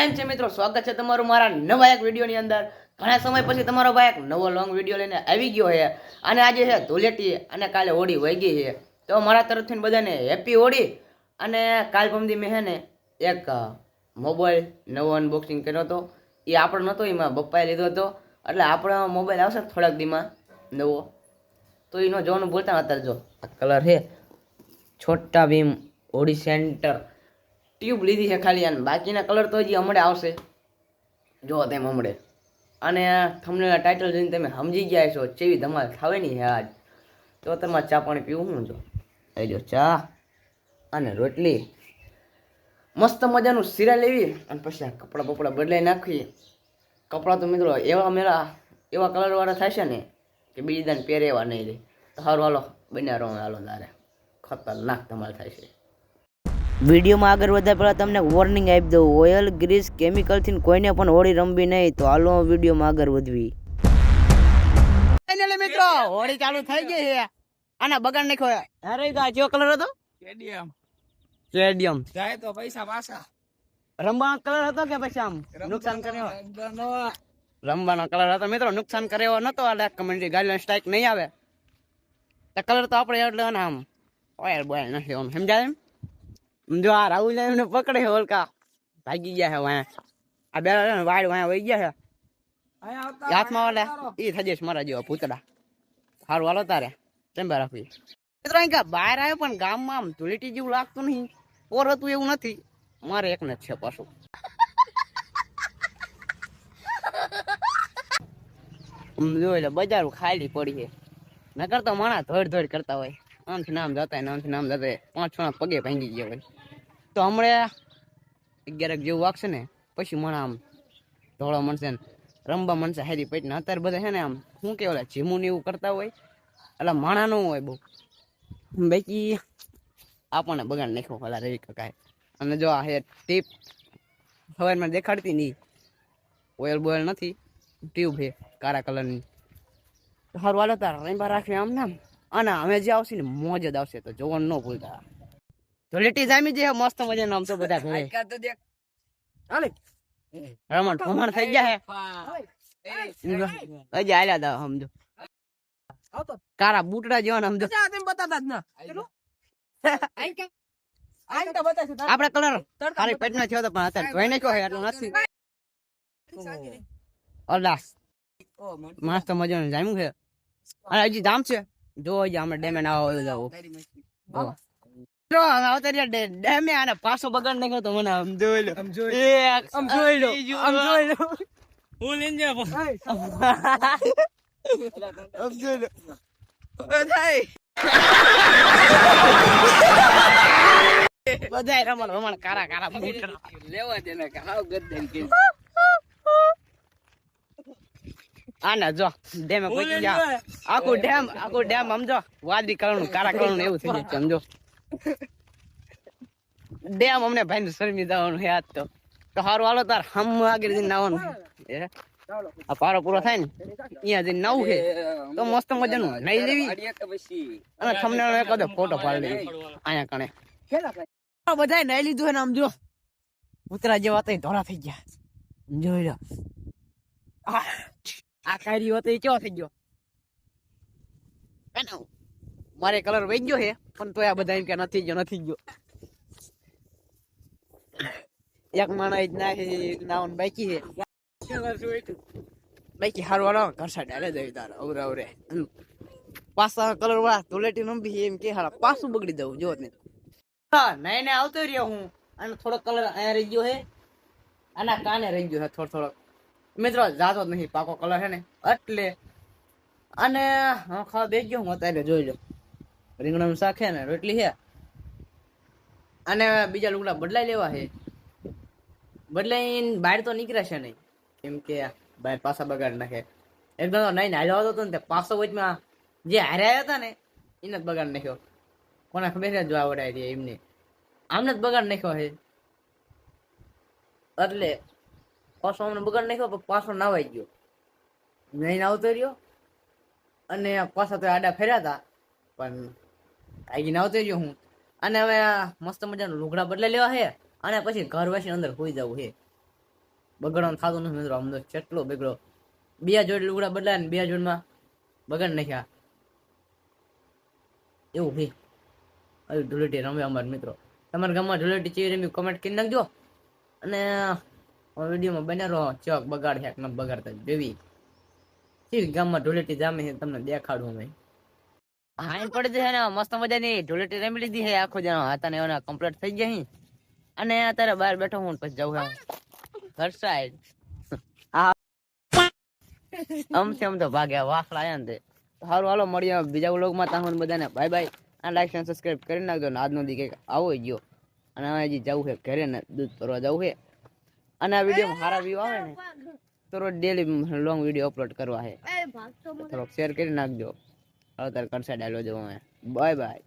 કેમ છે મિત્રો, સ્વાગત છે તમારું મારા નવા એક વિડીયોની અંદર। ઘણા સમય પછી તમારો ભાઈ એક નવો લોંગ વિડીયો લઈને આવી ગયો છે। અને આજે છે ધૂળેટી અને કાલે હોળી વહી ગઈ છે, તો મારા તરફથી બધાને હેપી હોળી। અને કાલ પમદી મેં હે ને એક મોબાઈલ નવો અનબોક્સિંગ કર્યો હતો। એ આપણો નહોતો, એમાં બપ્પાએ લીધો હતો, એટલે આપણો મોબાઈલ આવશે થોડાક દીમાં નવો, તો એનો જોવાનું બોલતા અત્યારે જો આ કલર છે છોટા ભીમ હોળી સેન્ટર ટ્યુબ લીધી છે ખાલી, અને બાકીના કલર તો હજી હમણાં આવશે, જો તેમ હમણાં। અને તમને ટાઇટલ જોઈને તમે સમજી ગયા છો કેવી ધમાલ ખાવાની છે આજ। તો તમારે ચા પાણી પીવું હું જો લઈ લો, ચા અને રોટલી, મસ્ત મજાનું શીરા લેવી, અને પછી આ કપડાં બપડા બદલાઈ નાખવી। કપડાં તો મિત્રો એવા મેળા એવા કલરવાળા થાય છે ને કે બીજાને પહેરે એવા નહીં રહે। તો સારું હાલો બન્યા રહો, હાલો તારે ખતરનાક ધમાલ થાય છે। વિડીયોમાં આગળ વધ્યા પહેલાં તમને વોર્નિંગ આપી દઉં, ઓઇલ ગ્રીસ કેમિકલથી કોઈને પણ હોળી રમવી નહીં। તો હાલો વિડીયોમાં આગળ વધવી। મિત્રો હોળી ચાલુ થઈ ગઈ છે, આના બગાડ નાખ્યો। અરે કેવો કલર હતો? સ્ટેડિયમ જાય તો પૈસા પાછા રમવાનો કલર હતો કે પછી આમ નુકસાન કર્યો? રમવાનો કલર હતો મિત્રો, નુકસાન કર્યો નતો। એટલે કમ્યુનિટી ગાઈડલાઈન સ્ટ્રાઇક નહીં આવે તો કલર તો આપણે એટલે આમ ઓઇલ બોઇલ નથી આમ, સમજાય એમ? જો આ રાહુલ ને પકડે છે, ઓલકા ભાગી ગયા છે વાયા, આ બે વાડ વાયા વહી ગયા છે હાથમાં, વાલે એ થઈ જશે મારા જેવા પૂતળા। સારું હાલો તારે ચંબા રાખવી મિત્રો। અહીં બહાર આવ્યો પણ ગામમાં આમ ધૂળેટી જેવું લાગતું નહીં, ઓર હતું એવું નથી, મારે એકને જ છે પાછું। જોઈ લે બજાર ખાલી પડી છે, નકર તો માણા ધોડ ધોડ કરતા હોય, આમથી નામ જતા આમથી નામ જતા, 5-6 પગે ભાંગી ગયા હોય। તો હમણાં 11 જેવું વાગશે ને પછી માણા આમ ધોળો મળશે ને રમવા મળશે હારી પેટ ને। અત્યારે બધા છે ને આમ શું કે ઓલા જીમું ને એવું કરતા હોય, એટલે માણા ન હોય બહુ, બાકી આપણને બગાડ નાખ્યો પેલા રવિ કાકાએ। અને જો આ હે ટીપ સવારમાં દેખાડતી નહીં, ઓઇલ બોઇલ નથી, ટ્યુબ છે કાળા કલરની। સારું હાલો તાર રંબા રાખવી આમ નામ, અને અમે જે આવશે ને મોજ જ આવશે, તો જોવાનું ન ભૂલતા। તો લેટી જામી જે મસ્ત મજાનું આમ તો બધા ભેળે રમણ ભમણ થઈ ગયા હે, હજી હાલ્યા દા સમજો, કારા બૂટડા જેવા સમજો આપડે કલર ખાલી પેટ નો થયો તો, પણ અત્યારે ધોઈ નાખ્યો છે એટલું નથી। અલાસ મસ્ત મજાનું જામ્યું છે, અને હજી જામ છે, જો હજી આપણે ડેમે ના જવું ડેમે, આને પાછો બગાડ નાખ્યો તો મને આમ જોઈ લો, આમ જોઈ લો, આમ જોઈ લો, હું લઈને જા આમ જોઈ લો બધાય રમણ રમણ કારા કારા લેવા દે ને હાવ ગદ્દન કે આના જો ડેમે પહોંચી જા, આખું ડેમ સમજો વાદળી કલરનું કારા કલરનું એવું થઈ જાય સમજો। ડેમ અમને ભાઈ ને શરમી જવાનું હે આજ તો સારું હાલો તાર હમ આગળ જઈને નાવાનું આ પારો પૂરો થાય ને અહીંયા જઈને નાવું છે, તો મસ્ત મજાનું નાઈ લેવી, અને તમને એકાદો ફોટો પાડી લેવી અહીંયા કણે। બધા નાઈ લીધું હે ને આમ જો ઉતરા જેવા તો ધોળા થઈ ગયા, જોઈ લો આ કારી હતો એ કેવો થઈ ગયો, મારે કલર વહી ગયો છે, પણ તો આ બધા એમ કે નથી ગયો એક માણા જ નાવાનું બાકી છે, બાકી હારું વાળો ઘરસા ડાલે જઈ તારે અવરે પાછા કલર વાળા ધૂળેટી રમવી એમ કે હારા પાછું બગડી દઉં જો ને નહીં ને આવતો રહ્યો હું, અને થોડો કલર અહીંયા રહી ગયો છે, આના કાને રહી ગયો છે થોડો મિત્રો, જાતો જ નહીં પાકો કલર છે ને એટલે। અને હા ખાવા બેસી ગયો હું અત્યારે, જોઈ લો રીંગણાનું શાક છે ને રોટલી છે, અને બીજા લુગડા બદલાઈ લેવા છે, બદલાઈને બહાર તો નીકળે છે નહીં, કેમ કે બહાર પાછા બગાડ નાખે। એકદમ નહીં હાલ્યો હતો ને પાછો વચમાં જે હાર્યા હતા ને એને જ બગાડ નાખ્યો, કોને ખબર છે જો આવડાય છે એમને, આમને જ બગાડ નાખ્યો છે, એટલે પાછો અમને બગાડ નાખ્યો, પાછો નાવાઈ ગયો, નહીં આવતો રહ્યો, અને પાછા તો આડા ફેર્યા હતા પણ આગી આવતો રહ્યો હું। અને હવે મસ્ત મજાનું લુગડા બદલાઈ લેવા છે, અને પછી ઘર વાસી અંદર હોઈ જવું છે, બગડવાનું થતું નથી મિત્રો. આમ તો કેટલો બગડો, 2 જોડ લુગડા બદલાય ને 2 જોડમાં બગડ નાખ્યા એવું છે. હવે ધૂળેટી રમે અમારા મિત્રો. તમારા ગામમાં ધૂળેટી ચેવી રમી કમેન્ટ કરી નાખજો. અને વિડીયોમાં બન્યા રહો. ચોક બગાડ છે ન બગાડતા જેવી ચેવી ગામમાં ધૂળેટી જામે છે તમને દેખાડું અમે. હાઈ પડી છે ને મસ્ત મજાની ધૂળેટી રમી લીધી છે. આખો જણો હતા ને એના કમ્પ્લીટ થઈ ગયા છે. અને અત્યારે બહાર બેઠો હું પછી જાઉં ઘર સાઈડ. આમ તો ભાગ્યા વાખલા આયા ને તે સારું. હાલો મળીએ બીજા વ્લોગમાં. ત્યાં બધાને બાય બાય. અને લાઈક અને સબસ્ક્રાઇબ કરી નાખજો ને આજનો દી કંઈક આવો ગયો. અને હવે હજી જવું છે ઘરે ને દૂધ ભરવા જવું છે. અને આ વિડીયોમાં સારા વ્યૂ આવે ને તો રોજ ડેલી લોંગ વિડીયો અપલોડ કરવા છે. થોડોક શેર કરી નાખજો. હવે તારે કરશે ડાયલો જવું. Bye bye.